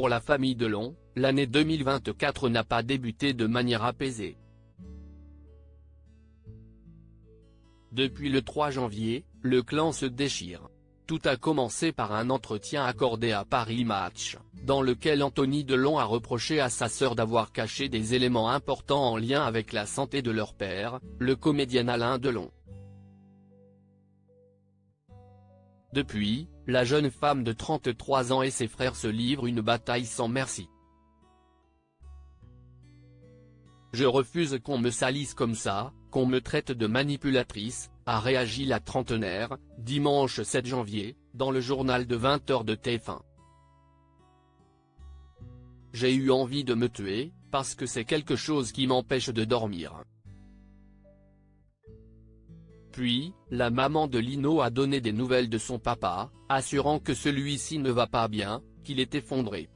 pour la famille Delon, l'année 2024 n'a pas débuté de manière apaisée. Depuis le 3 janvier, le clan se déchire. Tout a commencé par un entretien accordé à Paris Match, dans lequel Anthony Delon a reproché à sa sœur d'avoir caché des éléments importants en lien avec la santé de leur père, le comédien Alain Delon. Depuis, la jeune femme de 33 ans et ses frères se livrent une bataille sans merci. Je refuse qu'on me salisse comme ça, qu'on me traite de manipulatrice, a réagi la trentenaire, dimanche 7 janvier, dans le journal de 20h de TF1. J'ai eu envie de me tuer, parce que c'est quelque chose qui m'empêche de dormir. Puis, la maman de Lino a donné des nouvelles de son papa, assurant que celui-ci ne va pas bien, qu'il est effondré.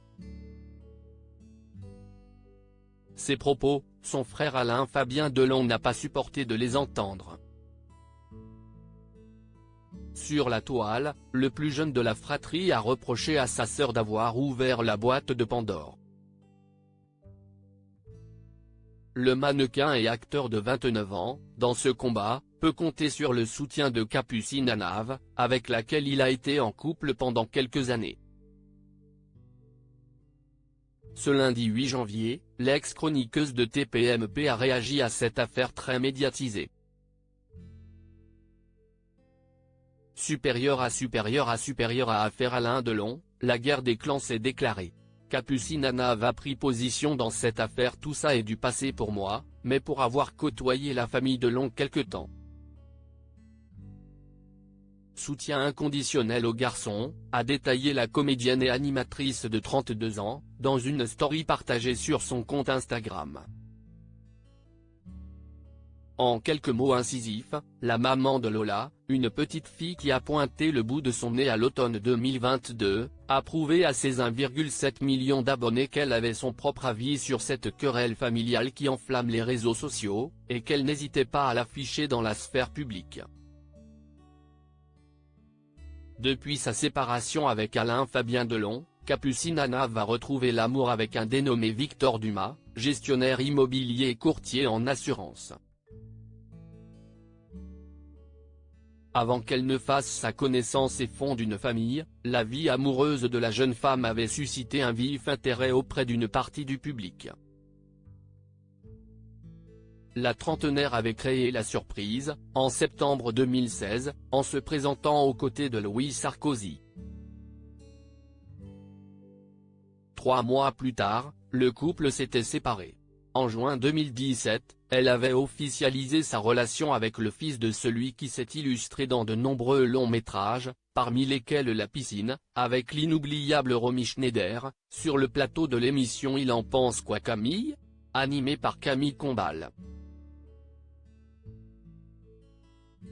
Ces propos, son frère Alain Fabien Delon n'a pas supporté de les entendre. Sur la toile, le plus jeune de la fratrie a reproché à sa sœur d'avoir ouvert la boîte de Pandore. Le mannequin et acteur de 29 ans, dans ce combat, peut compter sur le soutien de Capucine Hanave, avec laquelle il a été en couple pendant quelques années. Ce lundi 8 janvier, l'ex-chroniqueuse de TPMP a réagi à cette affaire très médiatisée. Supérieur à affaire Alain Delon, la guerre des clans s'est déclarée. Capucine Hanave a pris position dans cette affaire. Tout ça est du passé pour moi, mais pour avoir côtoyé la famille Delon quelque temps. Soutien inconditionnel au garçon, a détaillé la comédienne et animatrice de 32 ans, dans une story partagée sur son compte Instagram. En quelques mots incisifs, la maman de Lola, une petite fille qui a pointé le bout de son nez à l'automne 2022, a prouvé à ses 1,7 million d'abonnés qu'elle avait son propre avis sur cette querelle familiale qui enflamme les réseaux sociaux, et qu'elle n'hésitait pas à l'afficher dans la sphère publique. Depuis sa séparation avec Alain Fabien Delon, Capucine Hanave va retrouver l'amour avec un dénommé Victor Dumas, gestionnaire immobilier et courtier en assurance. Avant qu'elle ne fasse sa connaissance et fonde une famille, la vie amoureuse de la jeune femme avait suscité un vif intérêt auprès d'une partie du public. La trentenaire avait créé la surprise, en septembre 2016, en se présentant aux côtés de Louis Sarkozy. 3 mois plus tard, le couple s'était séparé. En juin 2017, elle avait officialisé sa relation avec le fils de celui qui s'est illustré dans de nombreux longs métrages, parmi lesquels La Piscine, avec l'inoubliable Romy Schneider, sur le plateau de l'émission Il en pense quoi Camille?, animée par Camille Combal.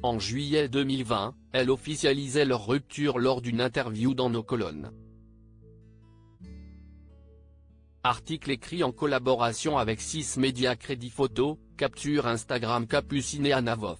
En juillet 2020, elle officialisait leur rupture lors d'une interview dans Nos Colonnes. Article écrit en collaboration avec 6 médias. Crédit photo, capture Instagram Capucine Hanave.